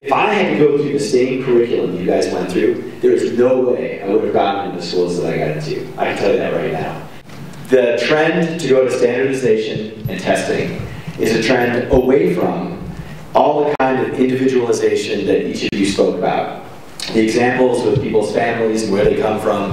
If I had to go through the same curriculum you guys went through, there is no way I would have gotten into the schools that I got into. I can tell you that right now. The trend to go to standardization and testing is a trend away from all the kind of individualization that each of you spoke about. The examples with people's families and where they come from,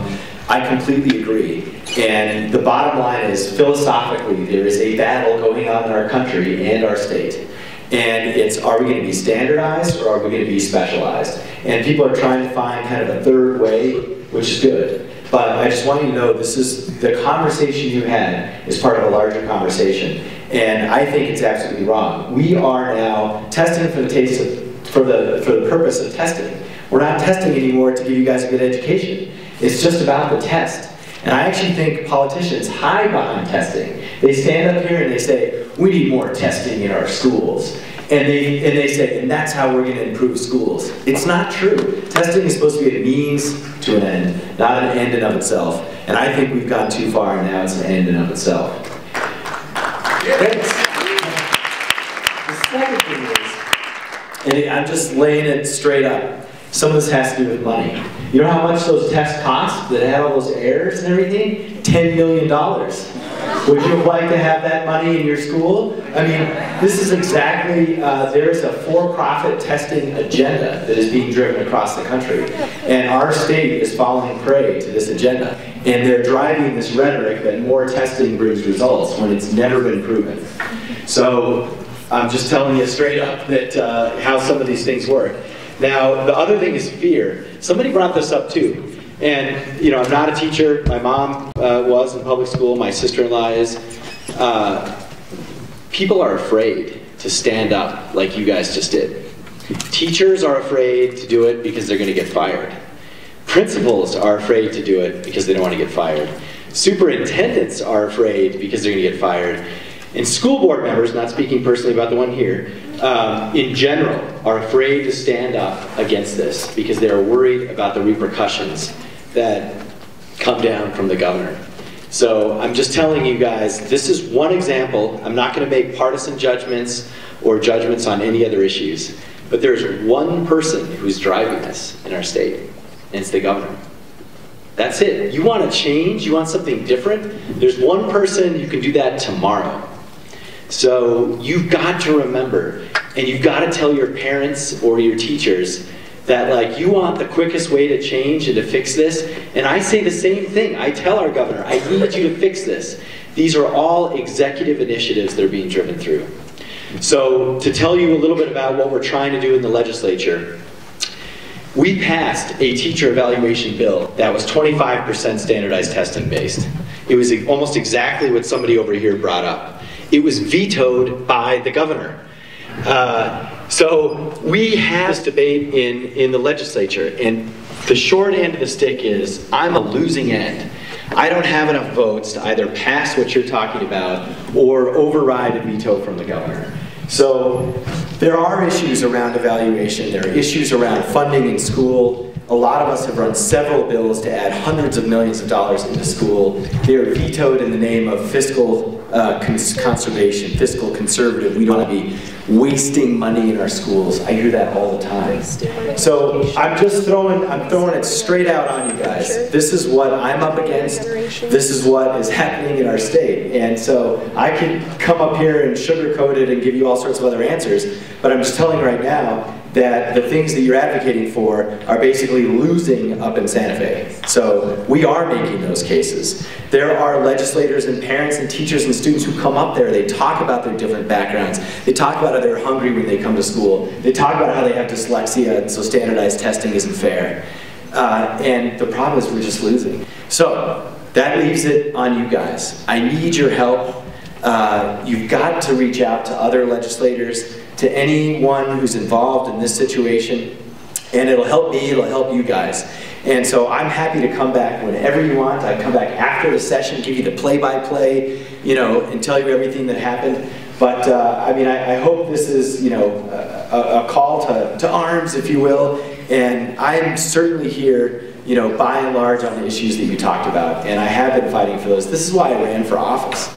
I completely agree. And the bottom line is, philosophically, there is a battle going on in our country and our state. And it's, are we going to be standardized or are we going to be specialized? And people are trying to find kind of a third way, which is good. But I just want you to know, this is, the conversation you had is part of a larger conversation. And I think it's absolutely wrong. We are now testing for the purpose of testing. We're not testing anymore to give you guys a good education. It's just about the test. And I actually think politicians hide behind testing. They stand up here and they say, we need more testing in our schools. And they say, and that's how we're going to improve schools. It's not true. Testing is supposed to be a means to an end, not an end in of itself. And I think we've gone too far, and now it's an end in of itself. Thanks. The second thing is, and I'm just laying it straight up, some of this has to do with money. You know how much those tests cost that have all those errors and everything? $10 million. Would you like to have that money in your school? I mean, this is exactly, there's a for-profit testing agenda that is being driven across the country. And our state is falling prey to this agenda. And they're driving this rhetoric that more testing brings results when it's never been proven. So I'm just telling you straight up that how some of these things work. Now, the other thing is fear. Somebody brought this up too. And, you know, I'm not a teacher. My mom was in public school. My sister-in-law is. People are afraid to stand up like you guys just did. Teachers are afraid to do it because they're going to get fired. Principals are afraid to do it because they don't want to get fired. Superintendents are afraid because they're going to get fired. And school board members, not speaking personally about the one here, in general, are afraid to stand up against this because they are worried about the repercussions that come down from the governor. So I'm just telling you guys, this is one example. I'm not going to make partisan judgments or judgments on any other issues, but there's one person who's driving this in our state, and it's the governor. That's it. You want to change? You want something different? There's one person who can do that tomorrow. So you've got to remember, and you've got to tell your parents or your teachers that, like, you want the quickest way to change and to fix this. And I say the same thing. I tell our governor, I need you to fix this. These are all executive initiatives that are being driven through. So to tell you a little bit about what we're trying to do in the legislature, we passed a teacher evaluation bill that was 25% standardized testing based. It was almost exactly what somebody over here brought up. It was vetoed by the governor. So we have this debate in the legislature, and the short end of the stick is, I'm a losing end. I don't have enough votes to either pass what you're talking about or override a veto from the governor. So there are issues around evaluation, there are issues around funding in school. A lot of us have run several bills to add hundreds of millions of dollars into school. They are vetoed in the name of fiscal conservation, fiscal conservative. We don't want to be wasting money in our schools. I hear that all the time. So I'm throwing it straight out on you guys. This is what I'm up against. This is what is happening in our state. And so I could come up here and sugarcoat it and give you all sorts of other answers, but I'm just telling you right now that the things that you're advocating for are basically losing up in Santa Fe. So we are making those cases. There are legislators and parents and teachers and students who come up there. They talk about their different backgrounds. They talk about how they're hungry when they come to school. They talk about how they have dyslexia, and so standardized testing isn't fair. And the problem is we're just losing. So that leaves it on you guys. I need your help. You've got to reach out to other legislators, to anyone who's involved in this situation, and it'll help me, it'll help you guys. And so I'm happy to come back whenever you want. I come back after the session, give you the play-by-play, you know, and tell you everything that happened. But I mean, I hope this is, you know, a call to arms, if you will. And I'm certainly here, you know, by and large on the issues that you talked about. And I have been fighting for those. This is why I ran for office.